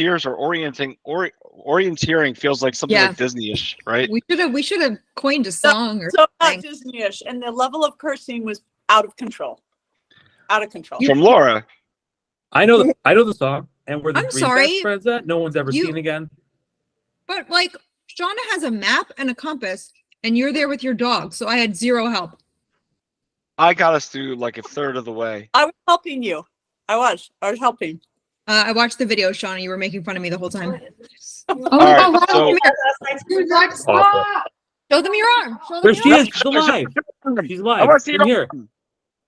Orienteers or orienteering feels like something like Disney-ish, right? We should have coined a song or so something. not Disney-ish, and the level of cursing was out of control. Out of control. From Laura. I know the song. And where the I'm three sorry. best friends at, no one's ever seen again. But like Shauna has a map and a compass, and you're there with your dog, so I had zero help. I got us through like a third of the way. I was helping you. I was helping. I watched the video, Shauna. You were making fun of me the whole time. All right, so show them your arm. There she is. She's alive. She's live. I want to see here.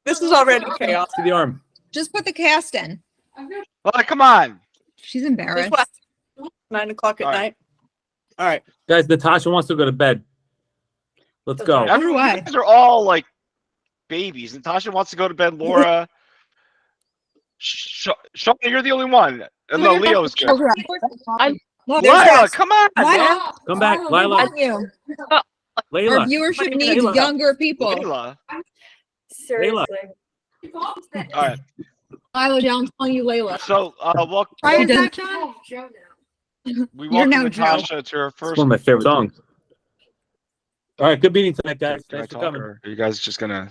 This is already chaos. See the arm. Just put the cast in. Well, come on. She's embarrassed. 9 o'clock at night. All right, guys. Natasha wants to go to bed. Let's go. You guys are all like babies. Natasha wants to go to bed. Laura, Shauna, you're the only one. No, Leo's good. Lila, come on. Come back, Lila. Layla. Our viewership needs younger people. Layla. Seriously. All right. Lila, I'm telling you, Layla. So, welcome. We welcome Natasha to her first. It's one of my favorite songs. All right, good meeting tonight, guys. Thanks for coming. Are you guys just gonna?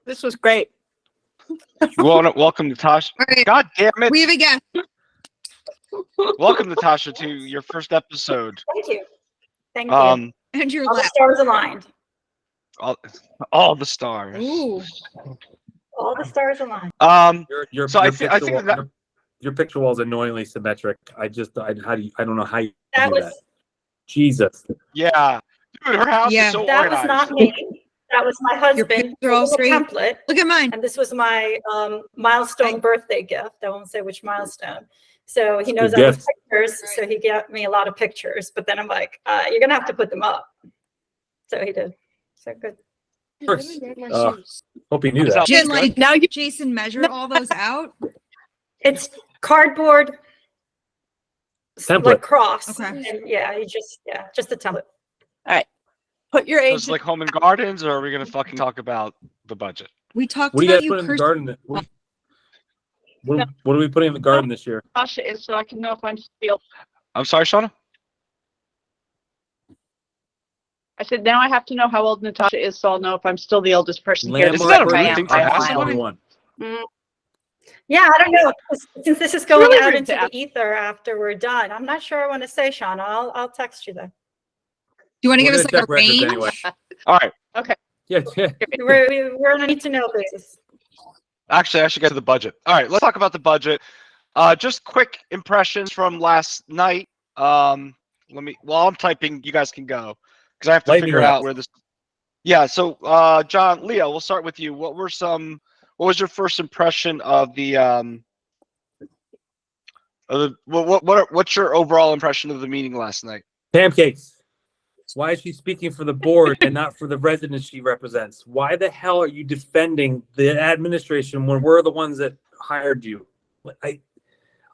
This was great. You want to welcome Natasha? Right. God damn it! We have a guest. Welcome, Natasha, to your first episode. Thank you. Thank you. And your all the stars aligned. All the stars. Ooh. All the stars aligned. Your picture wall is annoyingly symmetric. I don't know how you that do was that. Jesus. Yeah. Dude, her house is so that organized. was not me. That was my husband. Your all straight. Template. Look at mine. And this was my milestone birthday gift. I won't say which milestone. So he knows I have pictures. So he got me a lot of pictures. But then I'm like, you're gonna have to put them up. So he did. So good. Hope he knew that. Jason measured all those out. It's cardboard template. Like cross. Okay. And just a template. All right. Put your age. It's like home and gardens, or are we gonna fucking talk about the budget? We talked What do you about guys put in the garden? What are we putting in the garden this year? Natasha is so I can know if I'm still. I'm sorry, Shauna? I said, now I have to know how old Natasha is, so I'll know if I'm still the oldest person here. Is that a rude thing to ask? 21. Yeah, I don't know. Since this is going really out rude into to the ask. ether after we're done, I'm not sure I want to say, Shauna. I'll text you then. Do you want to give We're us gonna like a check records range? anyway. All right. Okay. Yeah. We're on a need to know basis. Actually, I should get to the budget. All right, let's talk about the budget. Just quick impressions from last night. While I'm typing, you guys can go because I have to figure out where this. Yeah. So, John, Leo, we'll start with you. What was your first impression of the what's your overall impression of the meeting last night? Pancakes. Why is she speaking for the board and not for the residents she represents? Why the hell are you defending the administration when we're the ones that hired you? I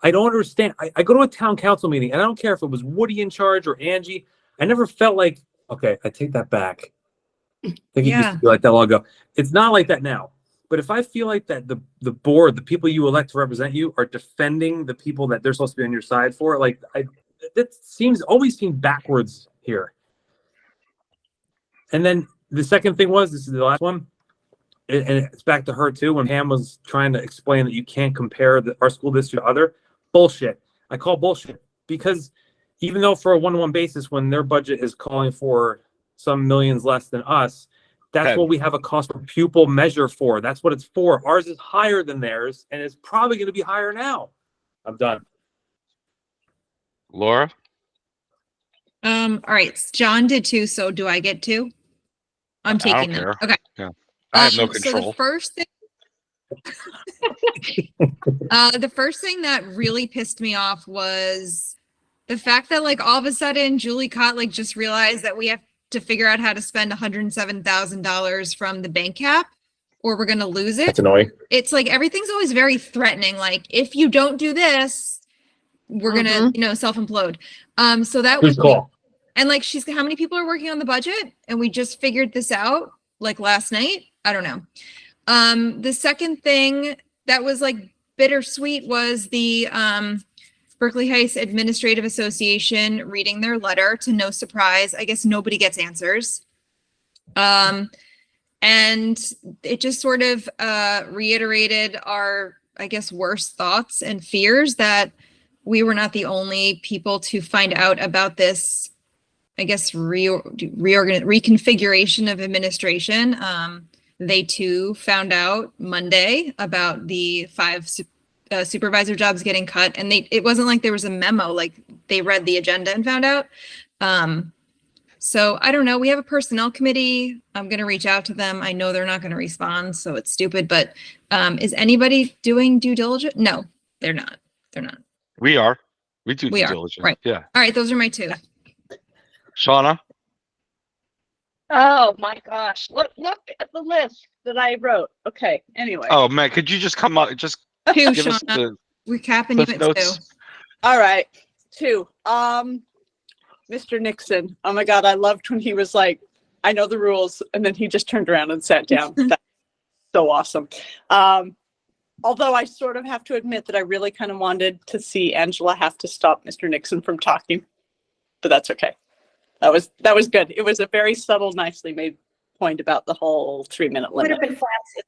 don't understand. I go to a town council meeting and I don't care if it was Woody in charge or Angie. I never felt like, okay, I take that back. I think it used to be like that long ago. It's not like that now. But if I feel like that the board, the people you elect to represent you, are defending the people that they're supposed to be on your side for, that always seems backwards here. And then the second thing was, this is the last one, and it's back to her too, when Pam was trying to explain that you can't compare our school district to other. Bullshit. I call bullshit because even though for a one-to-one basis, when their budget is calling for some millions less than us, that's what we have a cost per pupil measure for. That's what it's for. Ours is higher than theirs, and it's probably going to be higher now. I'm done. Laura? All right. John did 2, so do I get 2? I'm taking it. Okay. Yeah. I have no control. So the first thing that really pissed me off was the fact that all of a sudden Julie Kot just realized that we have to figure out how to spend $107,000 from the bank cap or we're going to lose it. That's annoying. It's everything's always very threatening. If you don't do this, we're going to, self-implode. So that was cool. And she's, how many people are working on the budget? And we just figured this out last night. I don't know. The second thing that was bittersweet was the Berkeley Heights Administrative Association reading their letter. To no surprise, I guess nobody gets answers. And it just sort of reiterated our, I guess, worst thoughts and fears that we were not the only people to find out about this, I guess, reconfiguration of administration. They too found out Monday about the 5 supervisor jobs getting cut, and it wasn't like there was a memo, like they read the agenda and found out. So I don't know. We have a personnel committee. I'm going to reach out to them. I know they're not going to respond, so it's stupid, but is anybody doing due diligence? No, they're not. They're not. We are. We do due diligence. Right. Yeah. All right. Those are my 2. Shauna? Oh my gosh. Look at the list that I wrote. Okay. Anyway. Oh man, could you just come up, just 2, give us Shauna. the We're capping you at 2. notes? All right. 2. Mr. Nixon. Oh my God. I loved when he was like, I know the rules. And then he just turned around and sat down. That's so awesome. Although I sort of have to admit that I really kind of wanted to see Angela have to stop Mr. Nixon from talking, but that's okay. That was good. It was a very subtle, nicely made point about the whole 3-minute Would limit. have been Francis.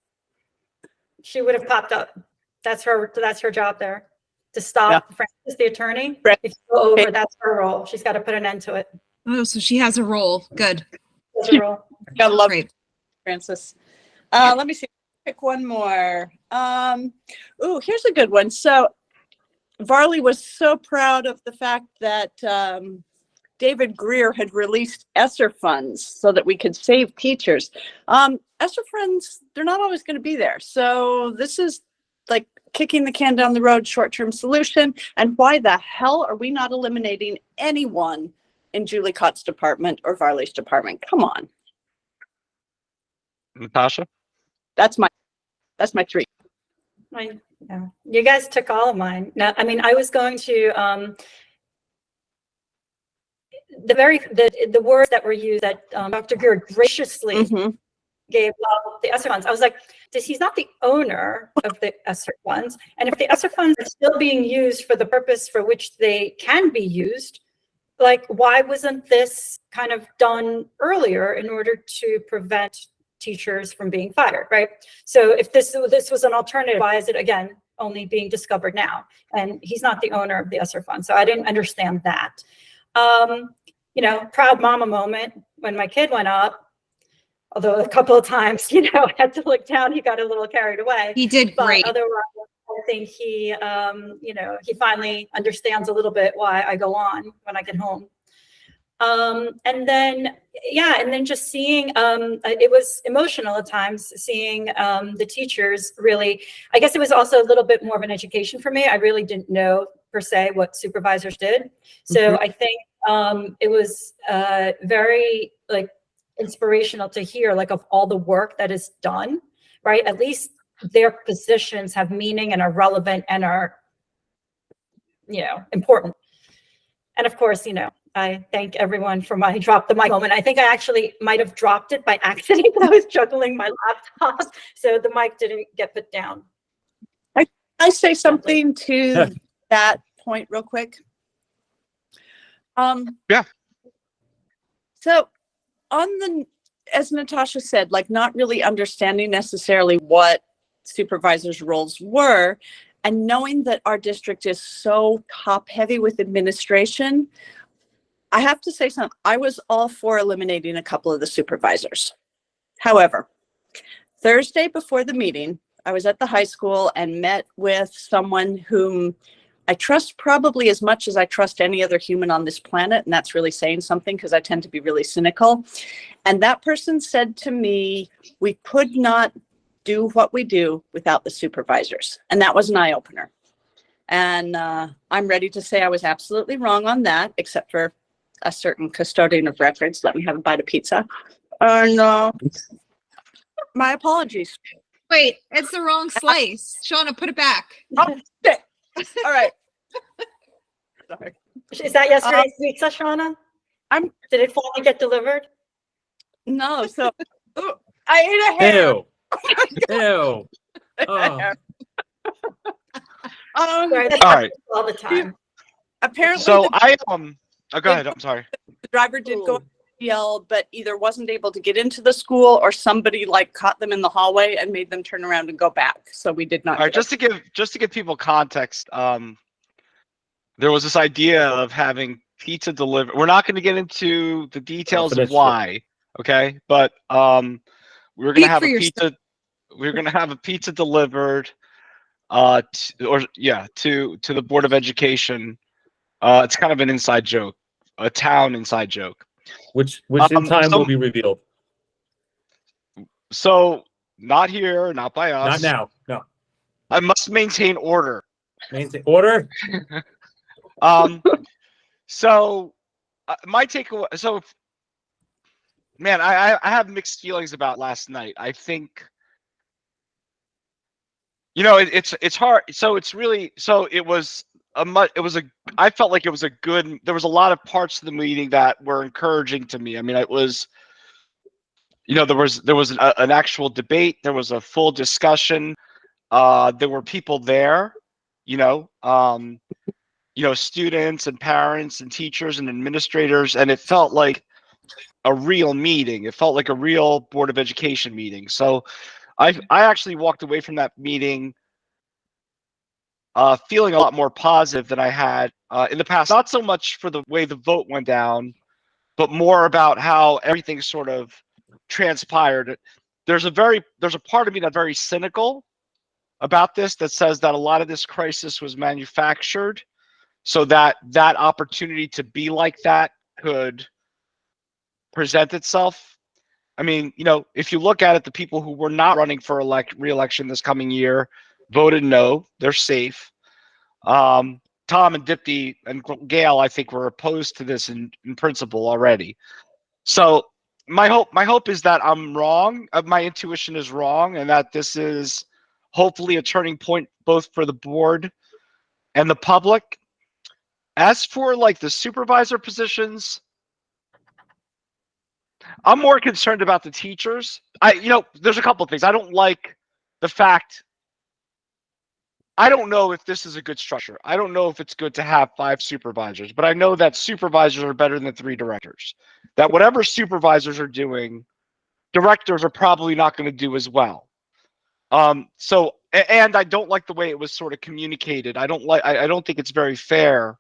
She would have popped up. That's her job there, to stop Francis, the attorney. Right. If you go over, that's her role. She's got to put an end to it. Oh, so she has a role. Good. That's her role. Gotta love Great. Francis. Let me see. Pick one more. Here's a good one. So Varley was so proud of the fact that David Greer had released ESSER funds so that we could save teachers. ESSER funds, they're not always going to be there. So this is like kicking the can down the road, short-term solution. And why the hell are we not eliminating anyone in Julie Kot's department or Varley's department? Come on. Natasha? That's my 3. Yeah. You guys took all of mine. Now, I mean, I was going to the words that were used that Dr. Greer graciously gave the ESSER funds. I was like, he's not the owner of the ESSER funds, and if the ESSER funds are still being used for the purpose for which they can be used, like, why wasn't this kind of done earlier in order to prevent teachers from being fired, right? So if this was an alternative, why is it again only being discovered now? And he's not the owner of the ESSER fund, so I didn't understand that. Proud mama moment when my kid went up, although a couple of times, I had to look down. He got a little carried away. He did great. But otherwise, I think he finally understands a little bit why I go on when I get home. And then just seeing, it was emotional at times seeing the teachers really, I guess it was also a little bit more of an education for me. I really didn't know per se what supervisors did. So I think it was very inspirational to hear of all the work that is done, right? At least their positions have meaning and are relevant and are, important. And of course, I thank everyone for my drop the mic moment. I think I actually might have dropped it by accident. I was juggling my laptop, so the mic didn't get put down. I say something to that point real quick? Yeah. So as Natasha said, not really understanding necessarily what supervisors' roles were, and knowing that our district is so top heavy with administration, I have to say something. I was all for eliminating a couple of the supervisors. However, Thursday before the meeting, I was at the high school and met with someone whom I trust probably as much as I trust any other human on this planet. And that's really saying something because I tend to be really cynical. And that person said to me, we could not do what we do without the supervisors. And that was an eye opener. And I'm ready to say I was absolutely wrong on that, except for a certain custodian of records. Let me have a bite of pizza. And my apologies. Wait, it's the wrong slice. Shauna, put it back. Oh, shit. All right. Sorry. Is that yesterday's pizza, Shauna? Did it finally get delivered? No. So I ate a hair. Ew. Ew. Oh. Sorry, all right. all the time. Apparently, So the go ahead. I'm sorry. driver did go yell, but either wasn't able to get into the school or somebody like caught them in the hallway and made them turn around and go back. So we did not. All right, just to give people context, there was this idea of having pizza delivered. We're not going to get into the details of why, okay? But we're going to have a pizza. We're going to have a pizza delivered, to the Board of Education. It's kind of an inside joke, a town inside joke, which in time will be revealed. So not here, not by us. Not now. No. I must maintain order. Maintain order. So my takeaway. So, man, I have mixed feelings about last night. I think, it's hard. So it's really, it was I felt like it was a good. There was a lot of parts of the meeting that were encouraging to me. I mean, it was, there was an actual debate. There was a full discussion. There were people there, students and parents and teachers and administrators, and it felt like a real meeting. It felt like a real Board of Education meeting. So I actually walked away from that meeting feeling a lot more positive than I had in the past. Not so much for the way the vote went down, but more about how everything sort of transpired. There's a part of me that's very cynical about this, that says that a lot of this crisis was manufactured so that opportunity to be like that could present itself. I mean, if you look at it, the people who were not running for re-election this coming year voted no. They're safe. Tom and Dipti and Gail, I think, were opposed to this in principle already. So my hope is that I'm wrong. My intuition is wrong, and that this is hopefully a turning point both for the board and the public. As for like the supervisor positions, I'm more concerned about the teachers. There's a couple of things. I don't like the fact. I don't know if this is a good structure. I don't know if it's good to have 5 supervisors, but I know that supervisors are better than 3 directors. That whatever supervisors are doing, directors are probably not going to do as well. And I don't like the way it was sort of communicated. I don't think it's very fair.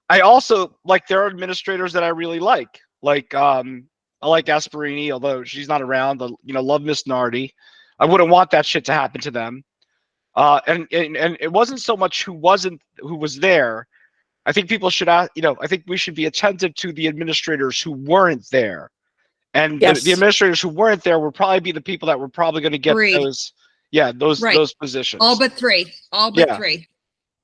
I also there are administrators that I really like. I like Asperini, although she's not around. Love Miss Nardi. I wouldn't want that shit to happen to them. And it wasn't so much who was there. I think people should I think we should be attentive to the administrators who weren't there. And yes. the administrators who weren't there would probably be the people that were probably going to get 3. those positions. All but 3. All but 3.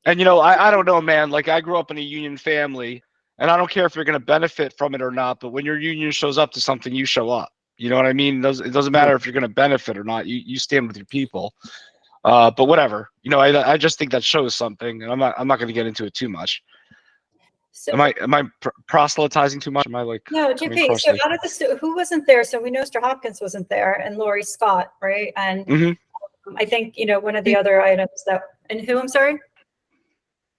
And I don't know, man. I grew up in a union family, and I don't care if you're going to benefit from it or not. But when your union shows up to something, you show up. You know what I mean? It doesn't matter if you're going to benefit or not. You stand with your people. But whatever. I just think that shows something, and I'm not going to get into it too much. So, am I proselytizing too much? Am I no, JP? So out of who wasn't there? So we know Mr. Hopkins wasn't there, and Lori Scott, right? And I think one of the other items and who? I'm sorry.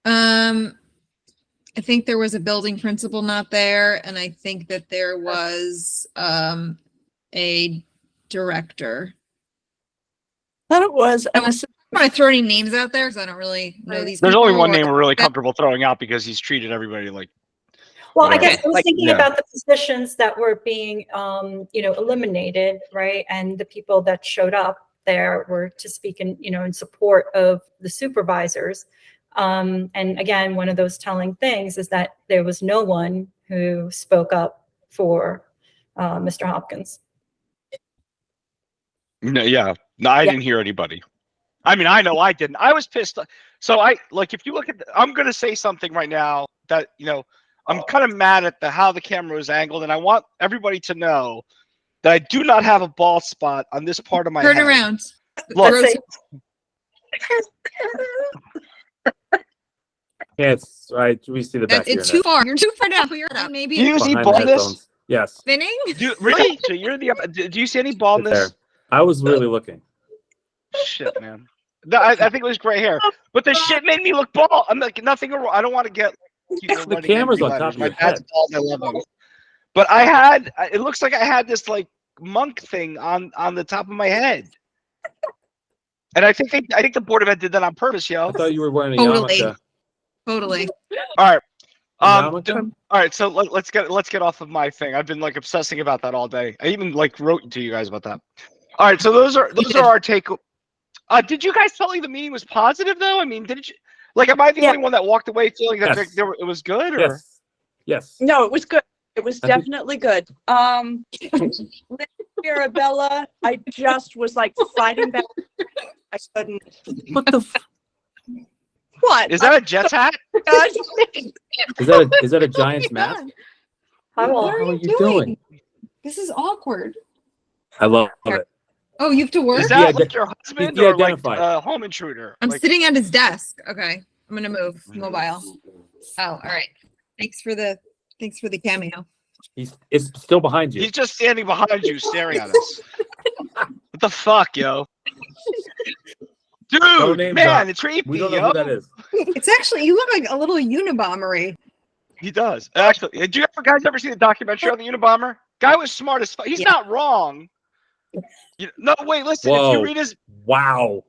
I think there was a building principal not there, and I think that there was a director. I thought it was. I don't want to throw any names out there because I don't really know these. There's people only one name we're really comfortable throwing out because he's treated everybody like. Well, I guess I was thinking about the positions that were being, eliminated, right? And the people that showed up there were to speak in support of the supervisors. And again, one of those telling things is that there was no one who spoke up for Mr. Hopkins. No, I didn't hear anybody. I mean, I know I didn't. I was pissed. So if you look at, I'm going to say something right now that, I'm kind of mad at how the camera was angled, and I want everybody to know that I do not have a bald spot on this part of my head. Turn around. Look. Yes, right. We see the back. It's too far. You're too far down. Maybe. Do you see baldness? Yes. Spinning? Really? So you're do you see any baldness? I was really looking. Shit, man. I think it was gray hair, but the shit made me look bald. I'm like nothing. I don't want to get keep on The running camera's empty on top letters. of My your dad's head. bald, I love him. But it looks like I had this like monk thing on the top of my head. And I think the Board of Ed did that on purpose, yo. I thought you were wearing a Totally. yarmulke. Totally. All right. Yarmulke? All right, so let's get off of my thing. I've been like obsessing about that all day. I even like wrote to you guys about that. All right, so those are our take. Did you guys tell me the meeting was positive though? I mean, did you like? Am I the only one that walked away feeling that Yes. it was good? Or Yes. Yes. No, it was good. It was I think- definitely good. Arabella, I just was like fighting back. I couldn't. What the? What? is that a Jets hat? Is that a Giants mask? I will. What are you doing? This is awkward. I love it. Oh, you have to work? Is that Yeah, like your husband be or like identified. a home intruder? I'm Like, sitting at his desk. Okay. I'm gonna move mobile. Oh, all right. Thanks for the cameo. It's still behind you. he's just standing behind you, staring at us. What the fuck, yo? No Dude, name man, drop. it's creepy, We don't know yo. who that is. It's actually you look like a little Unabomber. He does. Actually, do you guys ever see the documentary on the Unabomber? Guy was smart as fuck. He's not wrong. No, wait, listen. If Whoa. you read his, Wow.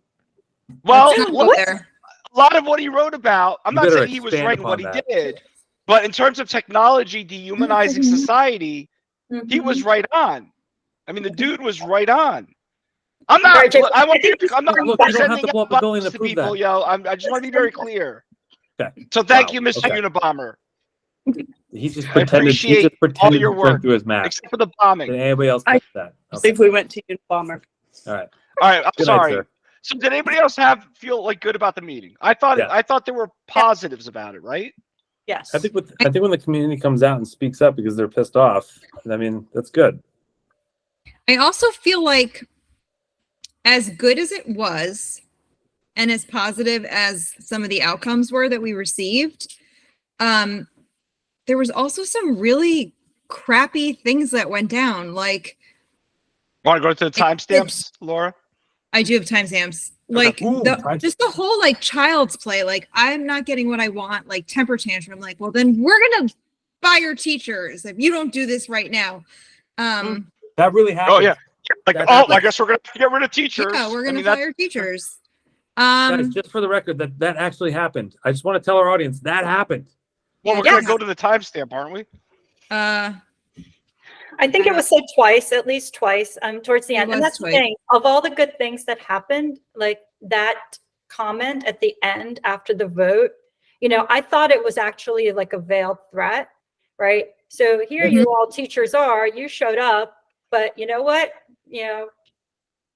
well, There. a lot of what he wrote about, I'm You not better saying he was expand right in what he upon that. did, but in terms of technology dehumanizing society, he was right on. I mean, the dude was right on. I'm not. Right, Jacob, I want I think you. I'm not Look, you don't have sending to blow out up a building buttons to to prove people, that. yo. I just want to be very clear. Okay. So thank Wow. you, Mr. Okay. Unabomber, He's just I pretended. He appreciate just pretended your to drink work, through his mask. except for the bombing. Did anybody else I catch that? I Okay. believe we went to Unabomber. All right. All right, I'm Good night, sorry. sir. So did anybody else feel like good about the meeting? I thought Yeah. I thought there were positives about it, right? Yes. I think when the community comes out and speaks up because they're pissed off, I mean, that's good. I also feel like as good as it was and as positive as some of the outcomes were that we received, there was also some really crappy things that went down. Like, Want to go to the timestamps, Laura? I do have timestamps. Like Ooh, just the whole like child's play, like I'm not getting what I want, like temper tantrum. Like, well, then we're gonna fire teachers if you don't do this right now. That really happened. Oh yeah. Like, That oh, happened. I guess we're gonna have to get rid of teachers. Yeah, we're I gonna mean, that's- fire teachers. Guys, just for the record, that actually happened. I just want to tell our audience that happened. Well, we're Yeah. gonna go to the timestamp, aren't we? I think it was said twice, at least twice, towards the It end. And was that's the twice. thing, of all the good things that happened, like that comment at the end after the vote, I thought it was actually like a veiled threat, right? So here you all teachers are, you showed up, but you know what?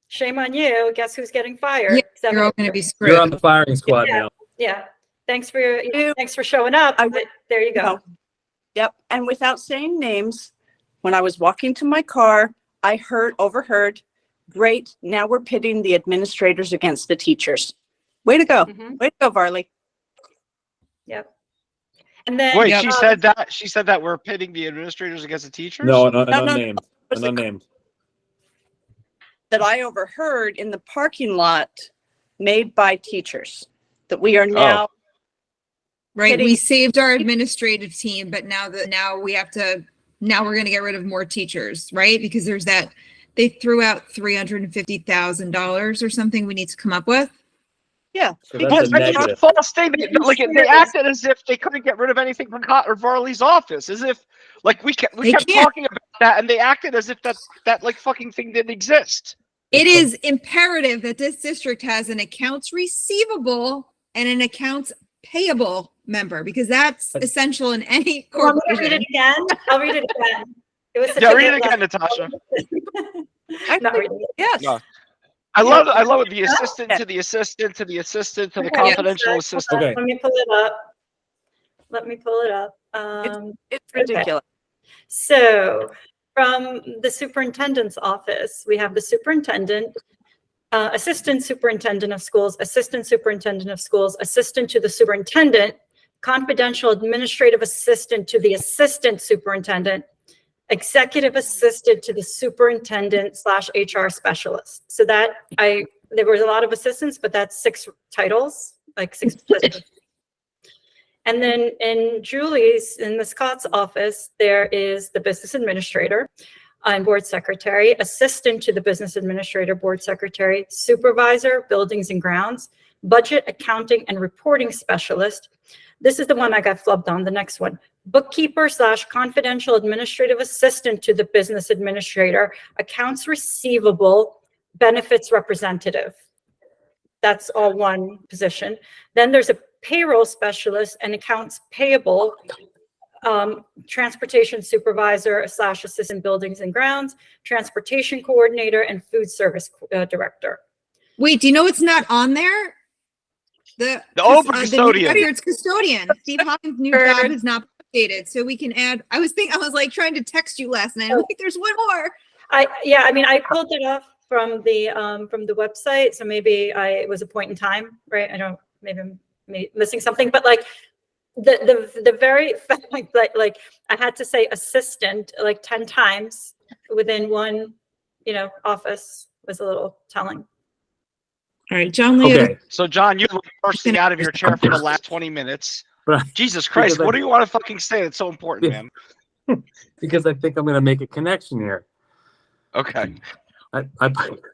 Shame on you. Guess who's getting fired? Yeah, you're all gonna be screwed. You're on the firing squad Yeah. now. Yeah. Thanks for showing up. But there you go. No. Yep. And without saying names, when I was walking to my car, I overheard, great, now we're pitting the administrators against the teachers. Way to go. Mhm. Way to go, Varley. Yep. And then Wait, she said that. She said that we're pitting the administrators against the teachers. No, No, no, unnamed. was the- Unnamed. That I overheard in the parking lot made by teachers, that we are now, Right. Getting- We saved our administrative team, but now we're going to get rid of more teachers, right? Because there's that, they threw out $350,000 or something we need to come up with. yeah. So because that's a It's a negative. false statement. Like they acted as if they couldn't get rid of anything from Cott or Varley's office, as if like we kept They can't. talking about that, and they acted as if that like fucking thing didn't exist. It is imperative that this district has an accounts receivable and an accounts payable member, because that's essential in any Want me to read corporation. it again? I'll read it again. It was such Yeah, a read good it again, lesson. Natasha. Not reading it. Yes. No. I love the assistant to the assistant to the assistant to the Okay, confidential so, assistant. Okay. Let me pull it up. It's ridiculous. So from the superintendent's office, we have the superintendent, assistant superintendent of schools, assistant superintendent of schools, assistant to the superintendent, confidential administrative assistant to the assistant superintendent, executive assistant to the superintendent / HR specialist. So there was a lot of assistants, but that's 6 titles, like 6 positions. And then in Ms. Kott's office, there is the business administrator and board secretary, assistant to the business administrator, board secretary, supervisor, buildings and grounds, budget, accounting, and reporting specialist. This is the one I got flubbed on, the next one. Bookkeeper / confidential administrative assistant to the business administrator, accounts receivable, benefits representative. That's all one position. Then there's a payroll specialist and accounts payable, transportation supervisor / assistant buildings and grounds, transportation coordinator, and food service director. Wait, do you know what's not on there? The open custodian. It's custodian. Steve Hawkins' new job is not updated, so we can add. I was like trying to text you last night. I'm like, there's one more. I pulled it off from the website, so maybe it was a point in time, right? Maybe I'm missing something, but like the very fact, like I had to say assistant like 10 times within one, office was a little telling. All right, John Leo. Okay. So, John, you're bursting out of your chair for the last 20 minutes. Jesus Christ, what do you want to fucking say that's so important, man? Because I think I'm going to make a connection here. Okay.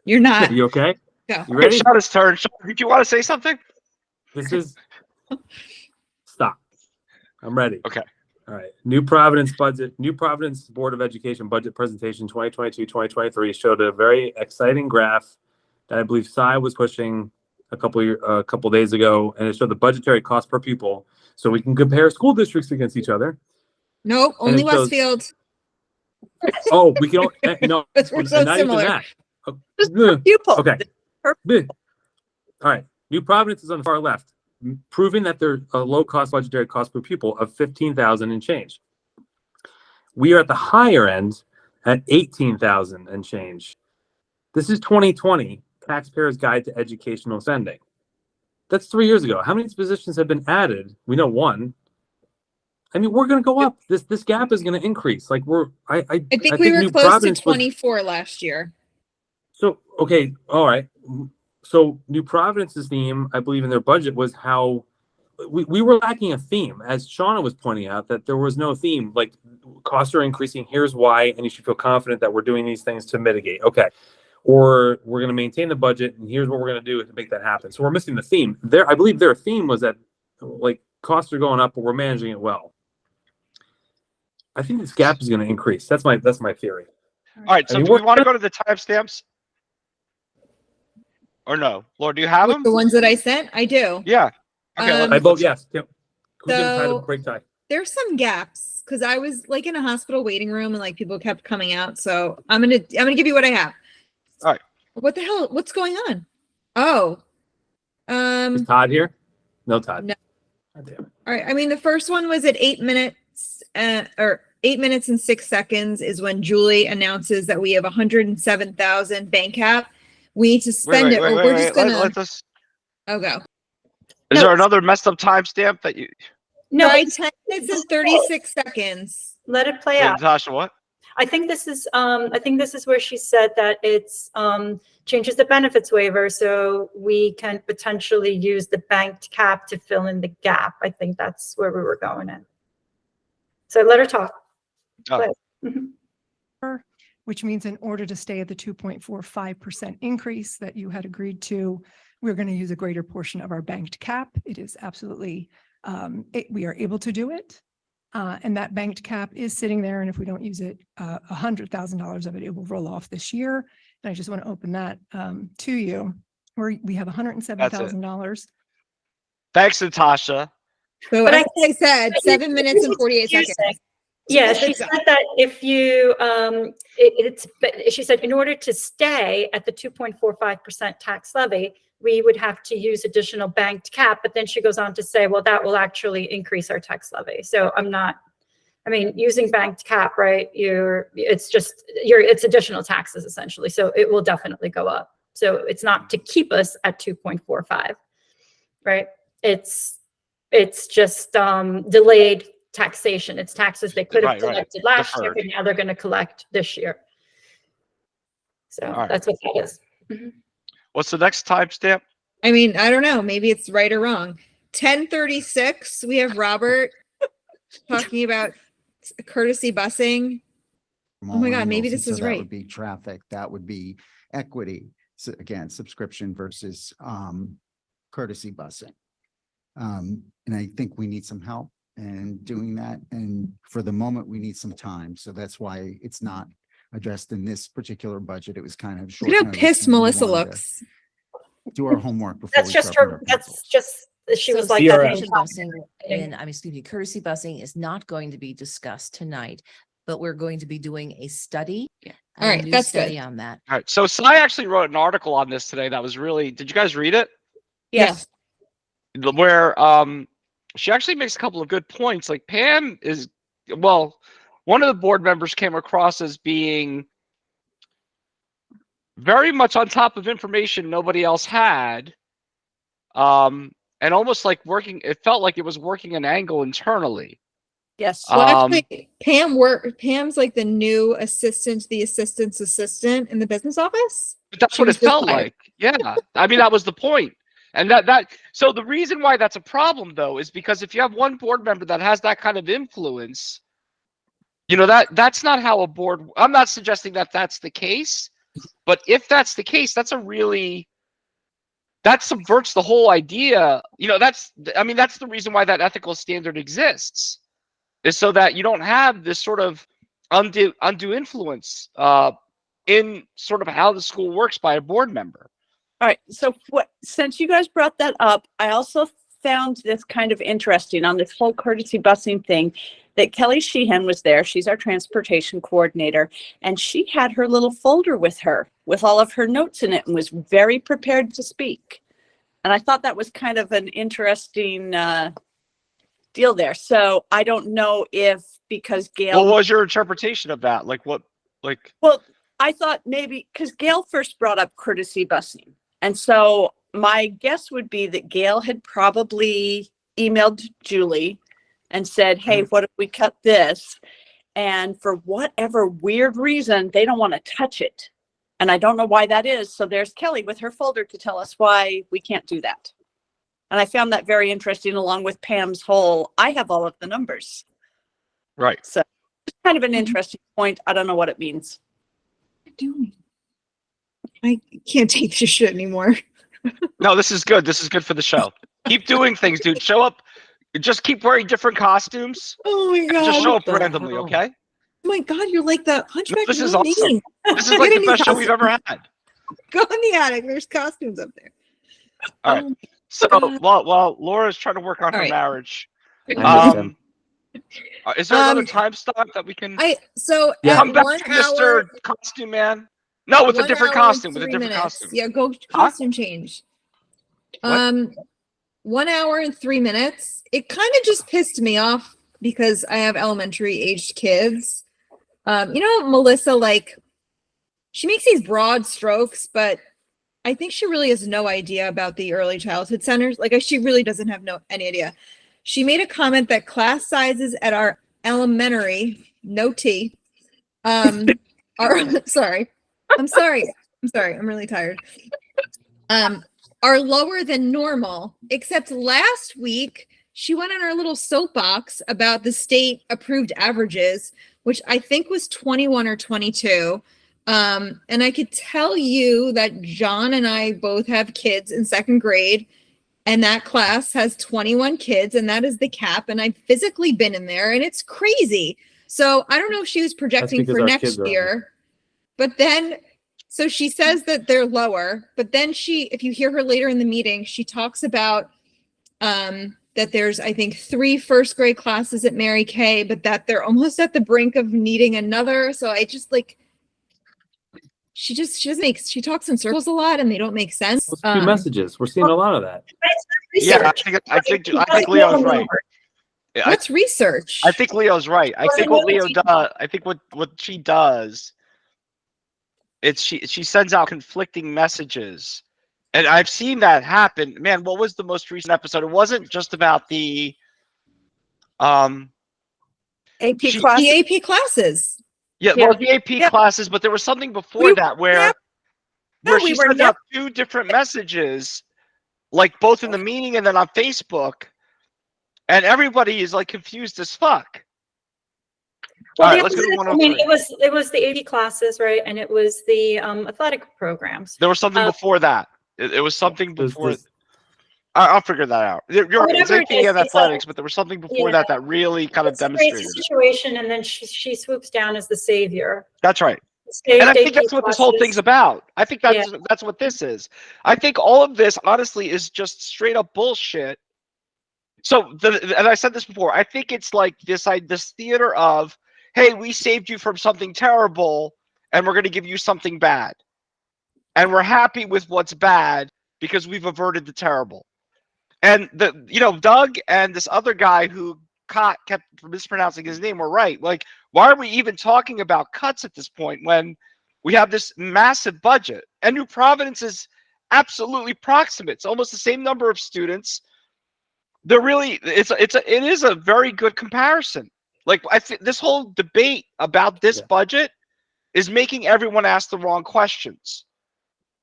You're not. You okay? Go. You ready? Sean's turn. Sean, did you want to say something? This is... Stop. I'm ready. Okay. All right. New Providence Board of Education budget presentation 2022-2023 showed a very exciting graph that I believe Cy was pushing a couple days ago, and it showed the budgetary cost per pupil, so we can compare school districts against each other. Nope, only Westfield. Oh, we can. No, we're so not similar. Even that. Pupil. Okay. All right. New Providence is on the far left, proving that there's a low-cost budgetary cost per pupil of $15,000 and change. We are at the higher end at $18,000 and change. This is 2020. Taxpayers' Guide to Educational Spending. That's 3 years ago. How many positions have been added? We know one. I mean, we're going to go up. This gap is going to increase. Like I think we were New close Providence to 24 last year. So okay, all right. So New Providence's theme, I believe, in their budget was how we were lacking a theme, as Shauna was pointing out, that there was no theme. Like costs are increasing. Here's why, and you should feel confident that we're doing these things to mitigate. Okay. Or we're going to maintain the budget, and here's what we're going to do to make that happen. So we're missing the theme. I believe their theme was that like costs are going up, but we're managing it well. I think this gap is going to increase. That's my theory. All right. So do we want to go to the timestamps? Or no? Laura, do you have them? The ones that I sent? I do. Yeah. Okay. I vote yes. Who's going to tie the So break tie? there's some gaps because I was like in a hospital waiting room and like people kept coming out. So I'm gonna give you what I have. All right. What the hell? What's going on? Oh. Is Todd here? No, Todd. No. God damn it. All right. I mean, the first one was at 8 minutes, or 8 minutes and 6 seconds is when Julie announces that we have 107,000 bank cap. We need to spend it, or we're just gonna. Oh, go. Is there another messed up timestamp that you? No, Right, 10 minutes and 36 seconds. let it play out. Natasha, what? I think this is where she said that it's changes the benefits waiver, so we can potentially use the banked cap to fill in the gap. I think that's where we were going in. So let her talk. Oh. Which means in order to stay at the 2.45% increase that you had agreed to, we're going to use a greater portion of our banked cap. It is absolutely, we are able to do it. And that banked cap is sitting there. And if we don't use it, $100,000 of it will roll off this year. And I just want to open that to you, where we have $107,000. Thanks, Natasha. So But as I said, 7 minutes and 48 seconds. Yes, she said that if you, she said in order to stay at the 2.45% tax levy, we would have to use additional banked cap. But then she goes on to say, well, that will actually increase our tax levy. So using banked cap, right? It's additional taxes essentially. So it will definitely go up. So it's not to keep us at 2.45, right? It's just delayed taxation. It's taxes they could have collected last year, but now they're going to collect this year. So that's what that is. What's the next timestamp? I mean, I don't know. Maybe it's right or wrong. 10:36, we have Robert talking about courtesy busing. from Oh my all God, maybe angles, and this is so that right. would be traffic, that would be equity. So again, subscription versus courtesy busing. And I think we need some help in doing that. And for the moment, we need some time. So that's why it's not addressed in this particular budget. It was kind of short Look how notice, pissed and we Melissa wanted to looks. do our homework before That's we just sharpen her, our that's pencils. just, she So was like that. BRS. the subscription entire busing meeting. and, excuse me, courtesy busing is not going to be discussed tonight, but we're going to be doing a study. All right, a new that's study good. on that. All right. So Sai actually wrote an article on this today that was really, did you guys read it? Yes. Where she actually makes a couple of good points. Like Pam is, well, one of the board members came across as being very much on top of information nobody else had. And almost like working, it felt like it was working an angle internally. Yes. Well, actually, Pam's like the new assistant, the assistant's assistant in the business office. But that's She what was it just felt hired. like. Yeah. I mean, that was the point. And so the reason why that's a problem though, is because if you have one board member that has that kind of influence, you know, that's not how a board, I'm not suggesting that that's the case, but if that's the case, that subverts the whole idea. You know, that's the reason why that ethical standard exists, is so that you don't have this sort of undue influence in sort of how the school works by a board member. All right. So since you guys brought that up, I also found this kind of interesting on this whole courtesy busing thing, that Kelly Sheehan was there. She's our transportation coordinator, and she had her little folder with her with all of her notes in it and was very prepared to speak. And I thought that was kind of an interesting deal there. So I don't know if, because Gail. What was your interpretation of that? Like what, like? Well, I thought maybe because Gail first brought up courtesy busing. And so my guess would be that Gail had probably emailed Julie and said, hey, what if we cut this? And for whatever weird reason, they don't want to touch it. And I don't know why that is. So there's Kelly with her folder to tell us why we can't do that. And I found that very interesting, along with Pam's whole, I have all of the numbers. Right. So it's kind of an interesting point. I don't know what it means. Doing? I can't take this shit anymore. No, this is good. This is good for the show. Keep doing things, dude. Show up. Just keep wearing different costumes. Oh my God. Just show up What the randomly, hell? okay? Oh my God, you're like the hunchback. This of is Notre awesome. Dame. This is like Get the a best new show we've ever had. Go in the attic. There's costumes up there. All right. Oh, So God. while Laura's trying to work on All her right. marriage, I understand. is there another Um, time stop that we can Yeah. come at back 1 to hour, Mr. Costume Man? No, with a 1 different hour and costume. With a 3 different minutes. costume. Yeah, go costume change. What? 1 hour and 3 minutes. It kind of just pissed me off because I have elementary aged kids. You know, Melissa, like, she makes these broad strokes, but I think she really has no idea about the early childhood centers. Like, she really doesn't have any idea. She made a comment that class sizes at our elementary, no T, are sorry. I'm really tired. Are lower than normal, except last week she went on her little soapbox about the state approved averages, which I think was 21 or 22. And I could tell you that John and I both have kids in second grade, and that class has 21 kids, and that is the cap. And I've physically been in there, and it's crazy. So I don't know if she was projecting because for our next kids are- year, but then, so she says that they're lower, but then if you hear her later in the meeting, she talks about that there's, I think, 3 first grade classes at Mary Kay, but that they're almost at the brink of needing another. So I just like, she talks in circles a lot and they don't make sense. Those two messages. We're seeing a lot of that. But it's not Yeah, research. I think Like, Leo's no, right. I What's research? think Leo's right. I think what Leo does, I think what she does, it's she sends out conflicting messages. And I've seen that happen. Man, what was the most recent episode? It wasn't just about the AP She- class. The AP classes. well, the AP Yeah. classes, but there was something before We- that where yeah. where No, we she were sent nev- out 2 different messages, like both in the meeting and then on Facebook, and everybody is like confused as fuck. Well, All right, let's go to I mean, 103. it was the 80 classes, right? And it was the athletic programs. There was something before that. It was something before. I'll figure that out. You're right. It's Whatever it 80 is, and athletics, but there was something before yeah. that really kind of It's a great demonstrated it. situation, and then she swoops down as the savior. That's right. Saved And I think AP that's what this whole classes. thing's about. I think that's what this is. I think all of this, honestly, is just straight up bullshit. So, and I said this before, I think it's like this theater of, hey, we saved you from something terrible, and we're going to give you something bad. And we're happy with what's bad because we've averted the terrible. And Doug and this other guy who Kot kept mispronouncing his name were right. Like, why are we even talking about cuts at this point when we have this massive budget? And New Providence is absolutely proximate. It's almost the same number of students. They're really, it is a very good comparison. Like, I think this whole debate about this budget is making everyone ask the wrong questions.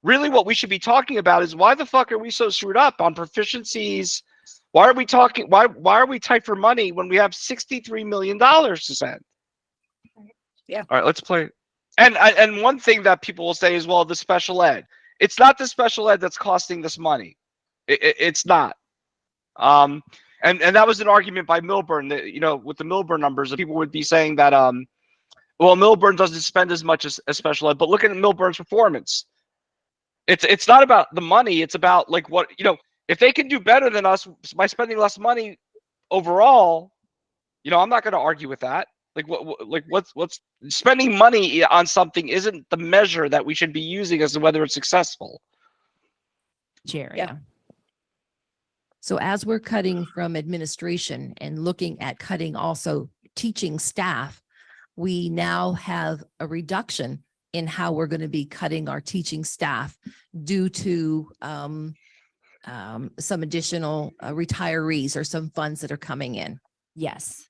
Really, what we should be talking about is why the fuck are we so screwed up on proficiencies? Why are we talking? Why are we tight for money when we have $63 million to spend? Yeah. All right, let's play. And one thing that people will say is, well, the special ed. It's not the special ed that's costing this money. It's not. And that was an argument by Milburn that, with the Milburn numbers, people would be saying that, well, Milburn doesn't spend as much as special ed, but look at Milburn's performance. It's not about the money. It's about like what, if they can do better than us by spending less money overall, I'm not going to argue with that. Like what's spending money on something isn't the measure that we should be using as to whether it's successful. Jerry. Yeah. So as we're cutting from administration and looking at cutting also teaching staff, we now have a reduction in how we're going to be cutting our teaching staff due to some additional retirees or some funds that are coming in. Yes.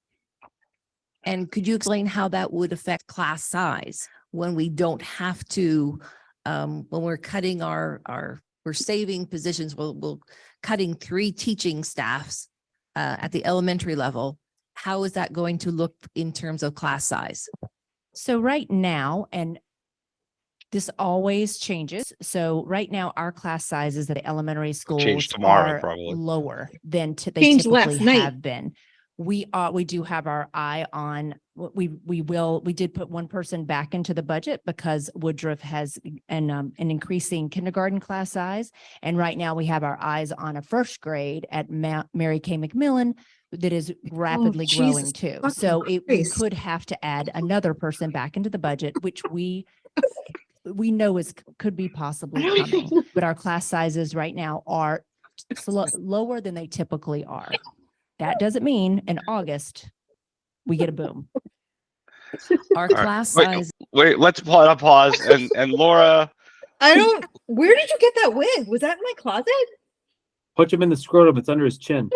And could you explain how that would affect class size when we don't have to, when we're cutting we're saving positions, we'll cutting 3 teaching staffs at the elementary level. How is that going to look in terms of class size? So right now, and this always changes. So right now, our class sizes at the elementary schools tomorrow, are probably. lower than they Changed typically last night. have been. We do have our eye on, we did put one person back into the budget because Woodruff has an increasing kindergarten class size. And right now we have our eyes on a first grade at Mary Kay McMillan that is rapidly growing too. So we could have to add another person back into the budget, which we know could be possibly coming, but our class sizes right now are lower than they typically are. That doesn't mean in August we get a boom. Our class size. Wait, let's pause. And Laura. Where did you get that wig? Was that in my closet? Punch him in the scrotum. It's under his chin.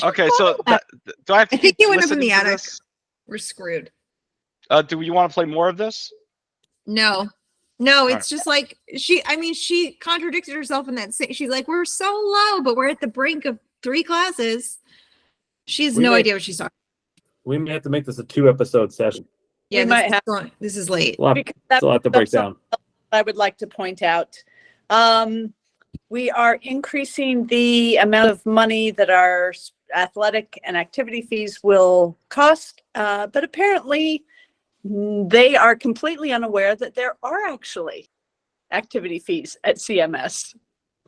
Okay, so do I have to I think he went up in listening the to attic. this? We're screwed. Do you want to play more of this? No, it's just like she contradicted herself in that. She's like, we're so low, but we're at the brink of 3 classes. She has no idea what she's talking. We may have to make this a 2-episode session. Yeah, We might have. this is late. It's a lot to break down. I would like to point out, we are increasing the amount of money that our athletic and activity fees will cost, but apparently they are completely unaware that there are actually activity fees at CMS.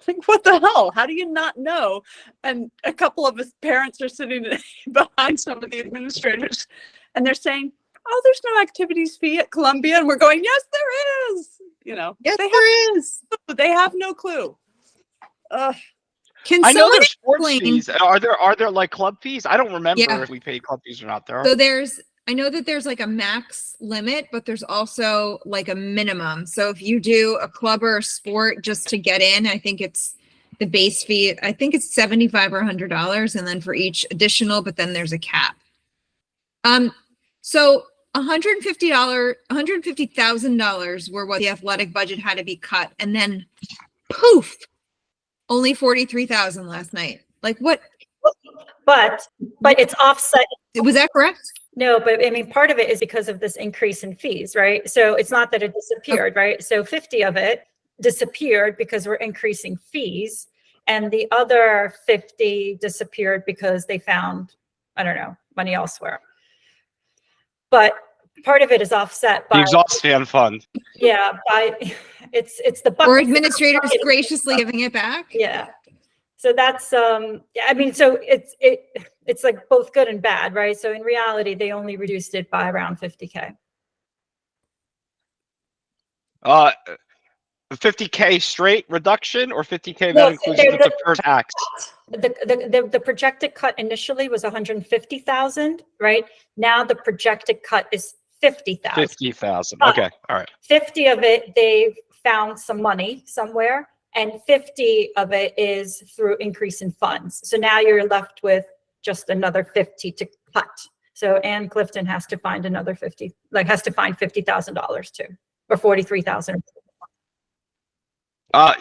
Like, what the hell? How do you not know? And a couple of us parents are sitting behind some of the administrators and they're saying, oh, there's no activities fee at Columbia. And we're going, yes, there is. Yes, there is. They have no clue. Can I know someone there's sports explain? fees. Are there like club fees? I don't remember Yeah. if we paid club fees or not. There are. So I know that there's like a max limit, but there's also like a minimum. So if you do a club or a sport just to get in, I think it's the base fee. I think it's $75 or $100, and then for each additional, but then there's a cap. So $150,000 were what the athletic budget had to be cut, and then poof, only 43,000 last night. Like what? But it's offset. Was that correct? No, but I mean, part of it is because of this increase in fees, right? So it's not that it disappeared, right? So 50 of it disappeared because we're increasing fees, and the other 50 disappeared because they found, I don't know, money elsewhere. But part of it is offset by The exhaust fan fund. yeah, by it's the Or administrators graciously giving it back? Yeah. So that's yeah, I mean, so it's like both good and bad, right? So in reality, they only reduced it by around 50K. 50K straight reduction or 50K No, that includes the deferred tax? The projected cut initially was 150,000, right? Now the projected cut is 50,000. 50,000. Okay. All right. 50 of it, they found some money somewhere, and 50 of it is through increase in funds. So now you're left with just another 50 to cut. So Ann Clifton has to find another 50, like has to find $50,000 too, or 43,000.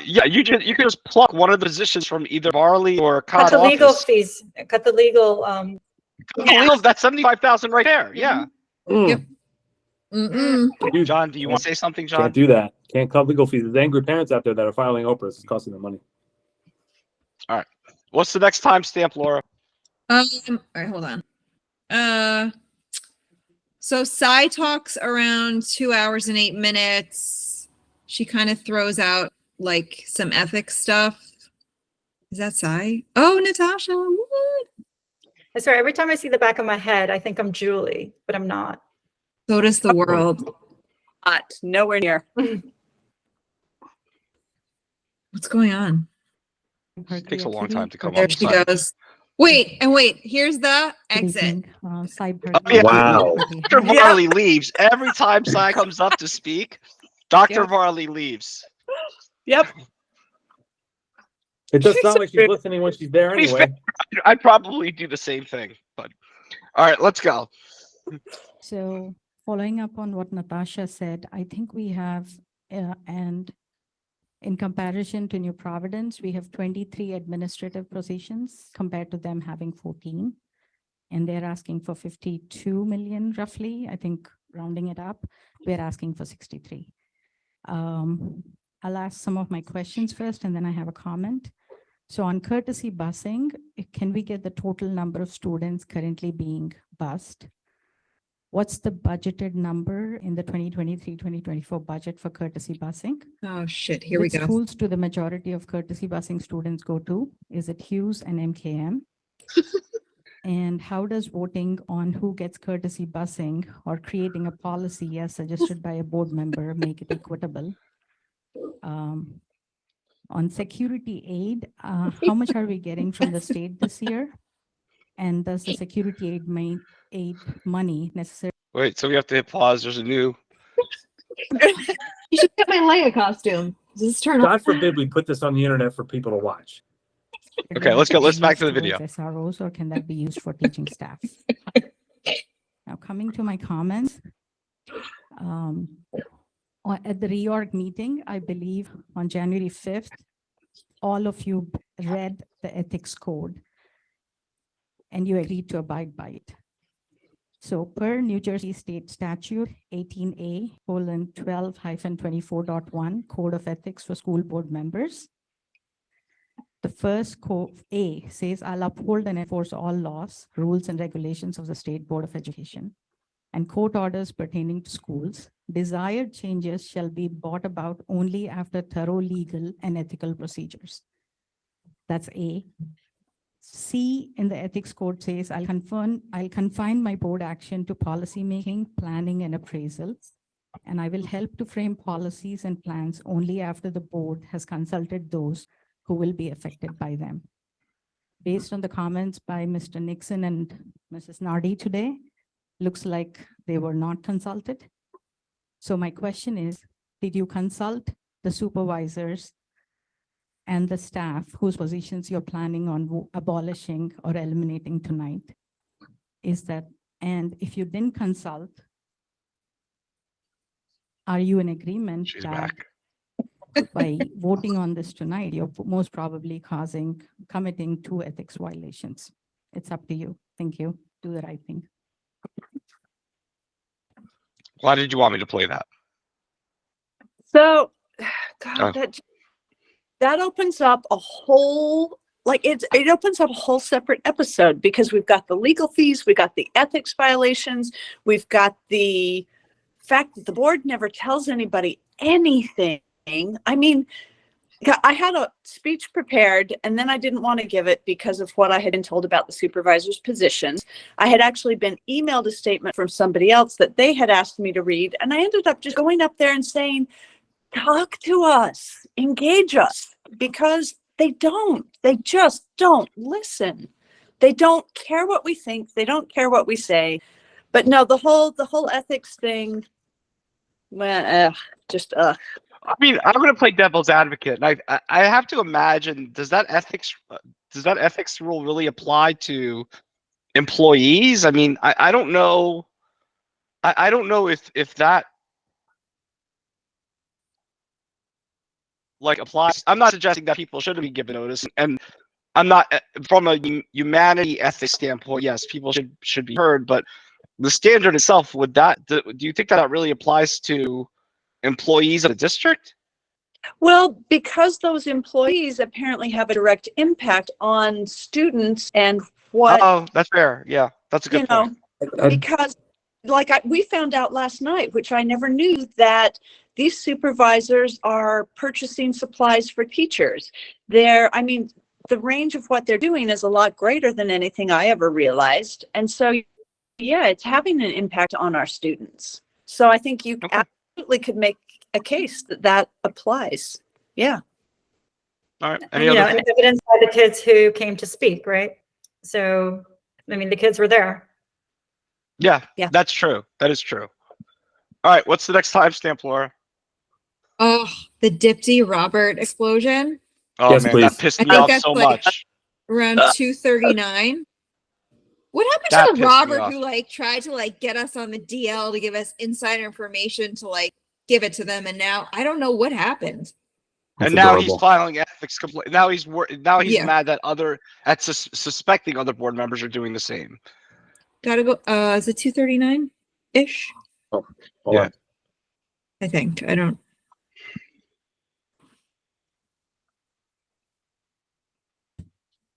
Yeah, you can just pluck one of the positions from either Varley or Cut Kot the legal office. fees, cut the legal, That's 75,000 right there. Yeah. Yep. Mm-mm. Dude, John, do you want to say something, John? can't do that. Can't cut legal fees. There's angry parents out there that are filing Oprahs. It's costing them money. What's the next timestamp, Laura? All right, hold on. So Cy talks around 2 hours and 8 minutes. She kind of throws out like some ethics stuff. Is that Cy? Oh, Natasha. What? I swear, every time I see the back of my head, I think I'm Julie, but I'm not. So does the world. Not nowhere near. What's going on? It takes a long time to come There up. she goes. Wait, here's the exit. Oh, yeah. Wow. Dr. Varley leaves. Every time Cy comes up to speak, Dr. Varley leaves. Yep. It does sound like she's listening when she's there anyway. I'd probably do the same thing. But all right, let's go. So following up on what Natasha said, I think we have, and in comparison to New Providence, we have 23 administrative positions compared to them having 14. And they're asking for 52 million roughly, I think rounding it up, we're asking for 63. I'll ask some of my questions first and then I have a comment. So on courtesy busing, can we get the total number of students currently being bused? What's the budgeted number in the 2023-2024 budget for courtesy busing? Oh shit, here we Which go. schools do the majority of courtesy busing students go to? Is it Hughes and MKM? And how does voting on who gets courtesy busing or creating a policy as suggested by a board member make it equitable? On security aid, how much are we getting from the state this year? And does the security aid money necessarily? Wait, so we have to hit pause. There's a new. You should get my Leia costume. Does this turn on? God forbid we put this on the internet for people to watch. Okay, let's go. Let's back to the video. SROs, or can that be used for teaching staff? Now coming to my comments. At the reorg meeting, I believe on January 5th, all of you read the ethics code and you agreed to abide by it. So per New Jersey State Statute 18A:12-24.1 Code of Ethics for School Board Members, the first code A says, I'll uphold and enforce all laws, rules, and regulations of the State Board of Education and court orders pertaining to schools. Desired changes shall be brought about only after thorough legal and ethical procedures. That's A. C in the ethics code says, I'll confine my board action to policy making, planning, and appraisal, and I will help to frame policies and plans only after the board has consulted those who will be affected by them. Based on the comments by Mr. Nixon and Mrs. Nardi today, looks like they were not consulted. So my question is, did you consult the supervisors and the staff whose positions you're planning on abolishing or eliminating tonight? Is that, and if you didn't consult, Are you in agreement She's that back. by voting on this tonight, you're most probably committing 2 ethics violations? It's up to you. Thank you. Do the right thing. Why did you want me to play that? So, Oh. God, that opens up a whole, like it opens up a whole separate episode because we've got the legal fees, we've got the ethics violations, we've got the fact that the board never tells anybody anything. I mean, I had a speech prepared and then I didn't want to give it because of what I had been told about the supervisor's positions. I had actually been emailed a statement from somebody else that they had asked me to read. And I ended up just going up there and saying, talk to us, engage us, because they just don't listen. They don't care what we think. They don't care what we say. But no, the whole ethics thing, well, I mean, I'm going to play devil's advocate, and I have to imagine, does that ethics rule really apply to employees? I mean, I don't know. I don't know if that like applies. I'm not suggesting that people shouldn't be given notice, and I'm not from a humanity ethics standpoint. Yes, people should be heard, but the standard itself, do you think that really applies to employees of the district? well, because those employees apparently have a direct impact on students and what, Oh, that's fair. Yeah, that's a good point. because like we found out last night, which I never knew, that these supervisors are purchasing supplies for teachers. I mean, the range of what they're doing is a lot greater than anything I ever realized. And so, yeah, it's having an impact on our students. So I think you absolutely could make a case that applies. Yeah. All right. And, Any other and evidence by the kids who came to speak, right? So, I mean, the kids were there. Yeah, Yeah. That's true. That is true. All right. What's the next timestamp, Laura? Oh, the Dipty Robert explosion Oh, Yes, man, please. that pissed I me think off that's so like- much. around 2:39. What happened That to pissed the me Robert off. who like tried to like get us on the DL to give us insider information to like give it to them, and now I don't know what happened. And That's now he's adorable. filing ethics complaint. Now he's Yeah. mad that suspecting other board members are doing the same. Gotta go. Is it 2:39 ish? Hold Yeah. on. I think. I don't.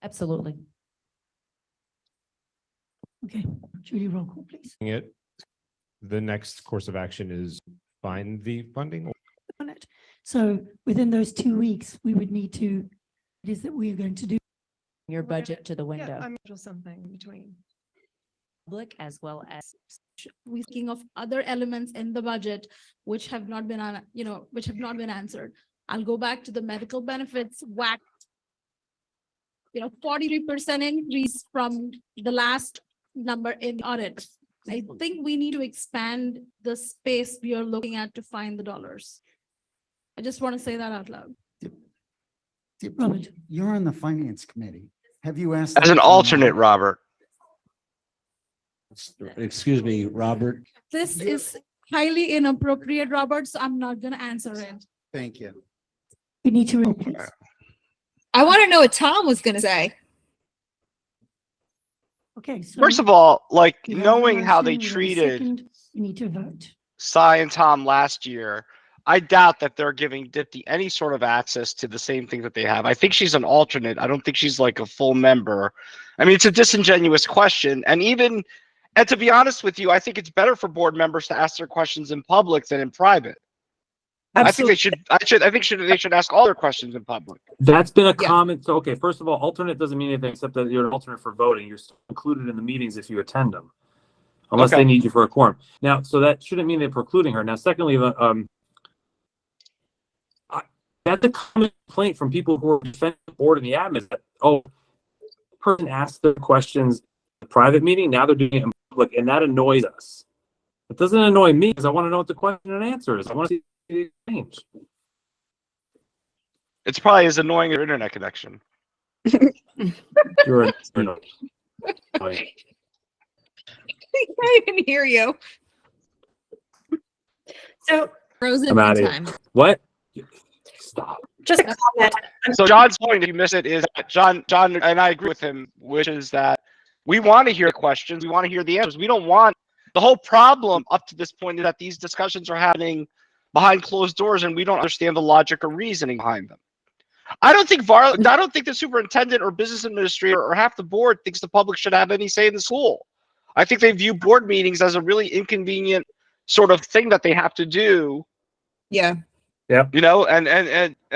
Absolutely. Okay, Judy, roll call, please. It, the next course of action is find the funding. On it. So within those 2 weeks, we would need to, it is that we are going to do. Your budget to the window. I'm just something in between. Public as well as We're thinking of other elements in the budget which have not been which have not been answered. I'll go back to the medical benefits whack. 43% increase from the last number in the audit. I think we need to expand the space we are looking at to find the dollars. I just want to say that out loud. Robert. You're on the finance committee. Have you asked? As them an to alternate, know? Robert. Excuse me, Robert. This is highly inappropriate, Robert, so I'm not gonna answer it. Thank you. We need to roll, please. I want to know what Tom was gonna say. Okay. So First of all, like we have a knowing how they motion, we have a treated second. We need to vote. Cy and Tom last year, I doubt that they're giving Dipty any sort of access to the same thing that they have. I think she's an alternate. I don't think she's like a full member. I mean, it's a disingenuous question. And to be honest with you, I think it's better for board members to ask their questions in public than in private. Absolutely. I think they should ask all their questions in public. That's been a Yeah. comment. So, okay, first of all, alternate doesn't mean anything except that you're an alternate for voting. You're still included in the meetings if you attend them, unless Okay. they need you for a quorum. Now, so that shouldn't mean they're precluding her. Now, secondly, that's a common complaint from people who are defending the board and the admin. That, person asked their questions in a private meeting. Now they're doing it in public, and that annoys us. It doesn't annoy me because I want to know what the question and answer is. I want to see the exchange. It's probably as annoying as your internet connection. You're annoying. I can't even hear you. So Frozen I'm in out of time. here. What? Stop. Just a comment. So John's point, if you miss it, is that John, and I agree with him, which is that we want to hear questions, we want to hear the answers. We don't want the whole problem up to this point is that these discussions are happening behind closed doors, and we don't understand the logic or reasoning behind them. I don't think the superintendent or business administrator or half the board thinks the public should have any say in the school. I think they view board meetings as a really inconvenient sort of thing that they have to do. Yeah. Yeah. You know, and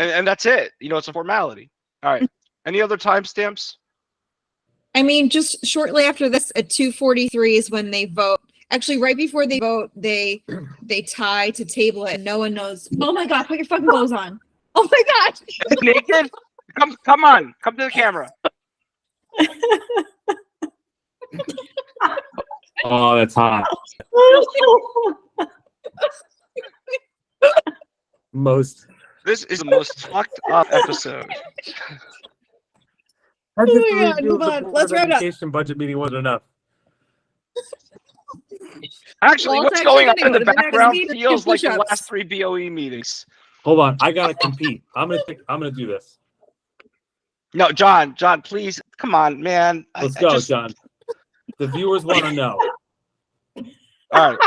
that's it. You know, it's a formality. All right. Any other timestamps? I mean, just shortly after this, at 2:43 is when they vote. Actually, right before they vote, they tie to table it, and no one knows. Oh my God! Put your fucking clothes on. Oh my God! Naked? Come on! Come to the camera. Oh, that's hot. This is the most fucked up episode. Oh my God, hold on. Let's wrap it up. Education budget meeting wasn't enough. Actually, Well, what's it's going on actually in the gonna go to the next background meeting, feels like the push-ups. last 3 BOE meetings. Hold on, I gotta compete. I'm gonna do this. No, John, please, come on, man. Let's go, John. The viewers want to know. All right.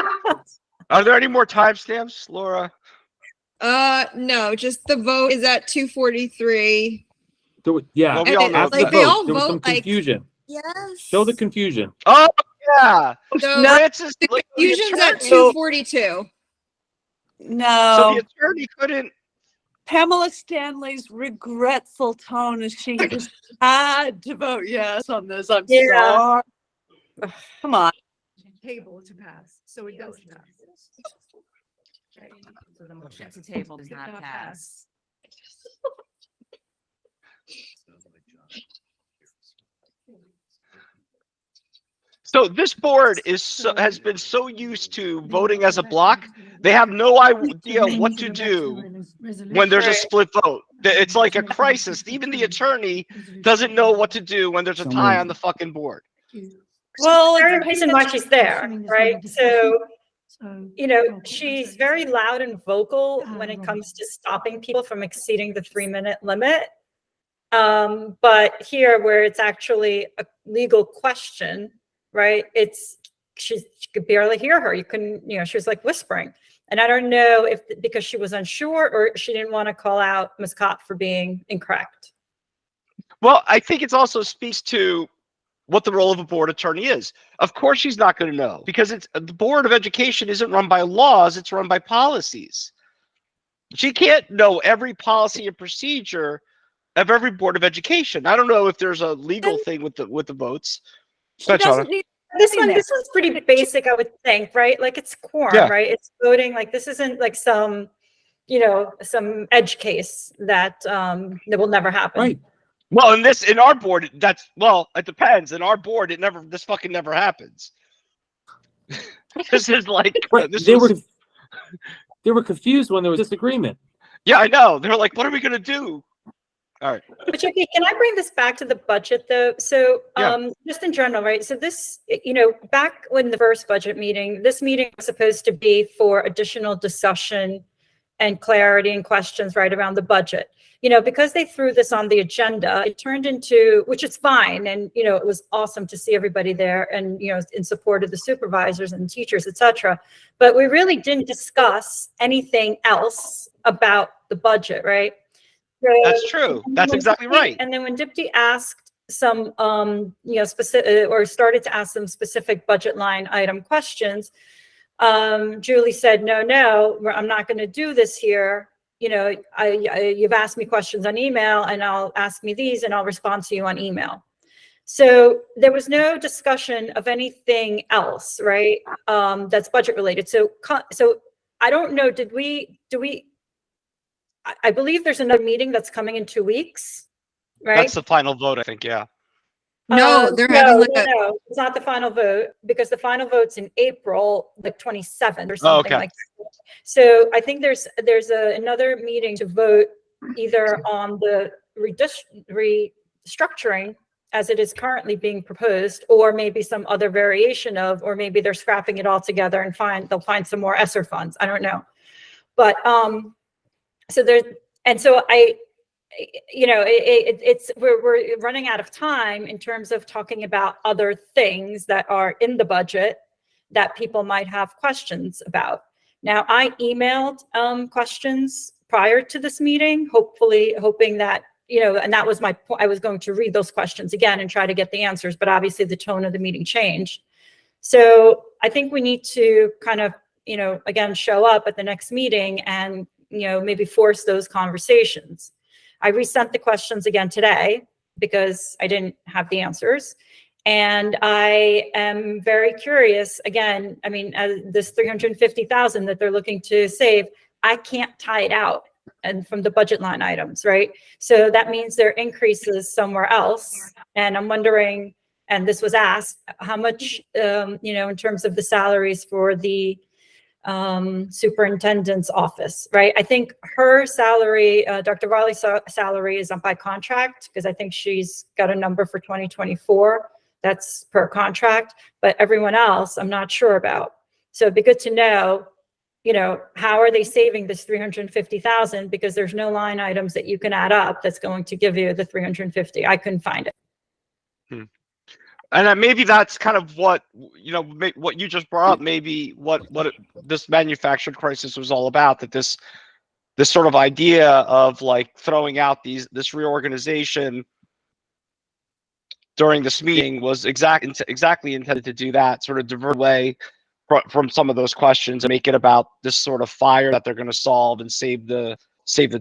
Are there any more timestamps, Laura? No, just the vote is at 2:43. Yeah, Well, we all know after like the they vote, all there was vote some like confusion. yes. Show the confusion. Oh yeah. So Francis, the the confusion's at attorney- 2:42. No. So the attorney couldn't. Pamela Stanley's regretful tone as she just had to vote yes on this. I'm Yeah. sorry. Come on. Table to pass, so it does pass. So the motion to table does not pass. So this board has been so used to voting as a block, they have no idea what to do when there's a split vote. It's like a crisis. Even the attorney doesn't know what to do when there's a tie on the fucking board. Well, the reason why she's there, right? So, you know, she's very loud and vocal when it comes to stopping people from exceeding the 3-minute limit. But here, where it's actually a legal question, right? You could barely hear her. You couldn't, you know, she was like whispering. And I don't know if because she was unsure or she didn't want to call out Ms. Kot for being incorrect. Well, I think it also speaks to what the role of a board attorney is. Of course, she's not going to know because the Board of Education isn't run by laws; it's run by policies. She can't know every policy and procedure of every Board of Education. I don't know if there's a legal thing with the votes. She doesn't need This one's pretty basic, I would think, right? Like it's quorum, Yeah. right? It's voting. Like this isn't like some, you know, some edge case that will never happen. Right. Well, in our board, it depends. In our board, this fucking never happens. This is like Right. They were confused when there was disagreement. Yeah, I know. They're like, what are we gonna do? All right. But okay, can I bring this back to the budget though? So just in general, right? So this, you know, back when the first budget meeting, this meeting was supposed to be for additional discussion and clarity and questions right around the budget. You know, because they threw this on the agenda, it turned into, which is fine. And, you know, it was awesome to see everybody there and, you know, in support of the supervisors and teachers, et cetera. But we really didn't discuss anything else about the budget, right? So, That's true. That's exactly right. And then when Dipti asked some, you know, specific or started to ask some specific budget line item questions, Julie said, no, I'm not going to do this here. You know, you've asked me questions on email and I'll ask me these and I'll respond to you on email. So there was no discussion of anything else, right? That's budget related. So I don't know, I believe there's another meeting that's coming in 2 weeks, right? That's the final vote, I think. Yeah. No, they're having like no, it's not the final vote because the final vote's in April, like 27th or something like that. So I think there's another meeting to vote either on the restructuring as it is currently being proposed, or maybe some other variation of, or maybe they're scrapping it all together and they'll find some more ESSER funds. I don't know. But so there's, and so it's we're running out of time in terms of talking about other things that are in the budget that people might have questions about. Now, I emailed questions prior to this meeting, hoping that, and that was my point. I was going to read those questions again and try to get the answers, but obviously the tone of the meeting changed. So I think we need to kind of, again, show up at the next meeting and, maybe force those conversations. I resent the questions again today because I didn't have the answers. And I am very curious, again, I mean, this 350,000 that they're looking to save, I can't tie it out and from the budget line items, right? So that means there are increases somewhere else. And I'm wondering, and this was asked, how much, in terms of the salaries for the superintendent's office, right? I think her salary, Dr. Varley's salary is up by contract because I think she's got a number for 2024 that's per contract, but everyone else I'm not sure about. So it'd be good to know, how are they saving this 350,000, because there's no line items that you can add up that's going to give you the 350. I couldn't find it. And maybe that's kind of what, what you just brought up, maybe what this manufactured crisis was all about, that this sort of idea of like throwing out this reorganization during this meeting was exactly intended to do that, sort of divert away from some of those questions and make it about this sort of fire that they're going to solve and save the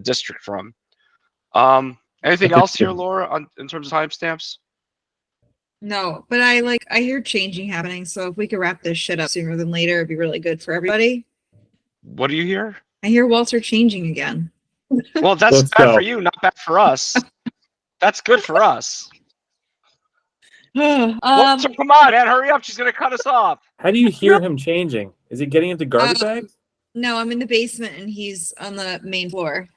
district from. Anything else here, Laura, in terms of timestamps? No, but I hear changing happening. So if we could wrap this shit up sooner than later, it'd be really good for everybody. What do you hear? I hear Walter changing again. Well, that's bad for you, not bad for us. That's good for us. Walter, come on, man, hurry up. She's going to cut us off. How do you hear him changing? Is he getting into garbage bags? No, I'm in the basement and he's on the main floor.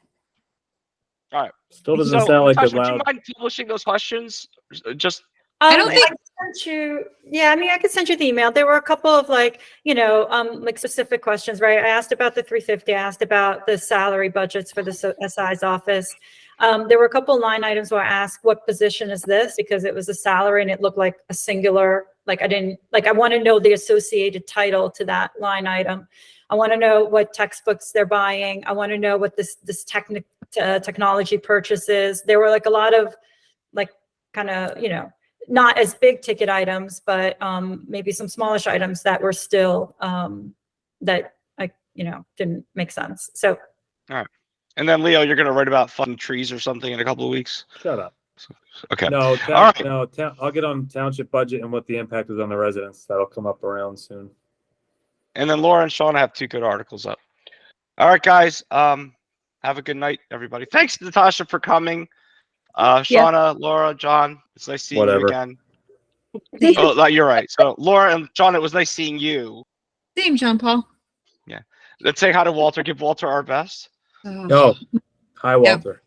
All right. Still doesn't sound like Natasha, a loud. would you mind publishing those questions? Just I don't think. I sent you, I could send you the email. There were a couple of specific questions, right? I asked about the 350. I asked about the salary budgets for the SI's office. There were a couple line items where I asked, what position is this? Because it was a salary and it looked like a singular, I want to know the associated title to that line item. I want to know what textbooks they're buying. I want to know what this technology purchase is. There were a lot of not as big ticket items, but maybe some smallish items that were still that didn't make sense. So, all right. And then Leo, you're going to write about funding trees or something in a couple of weeks. Shut up. Okay. No, all right. No, I'll get on township budget and what the impact is on the residents. That'll come up around soon. And then Laura and Sean have 2 good articles up. All right, guys. Have a good night, everybody. Thanks, Natasha, for coming. Shauna, Laura, John, it's nice seeing you again. Oh, you're right. So Laura and John, it was nice seeing you. Same, John Paul. Yeah. Let's say hi to Walter. Give Walter our best. No. Hi, Walter.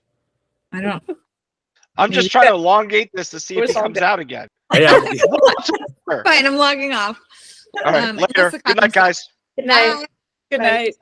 I don't. I'm just trying to elongate this to see if he comes out again. Yeah. Fine, I'm logging off. All right, later. Good night, guys. Good night. Good night.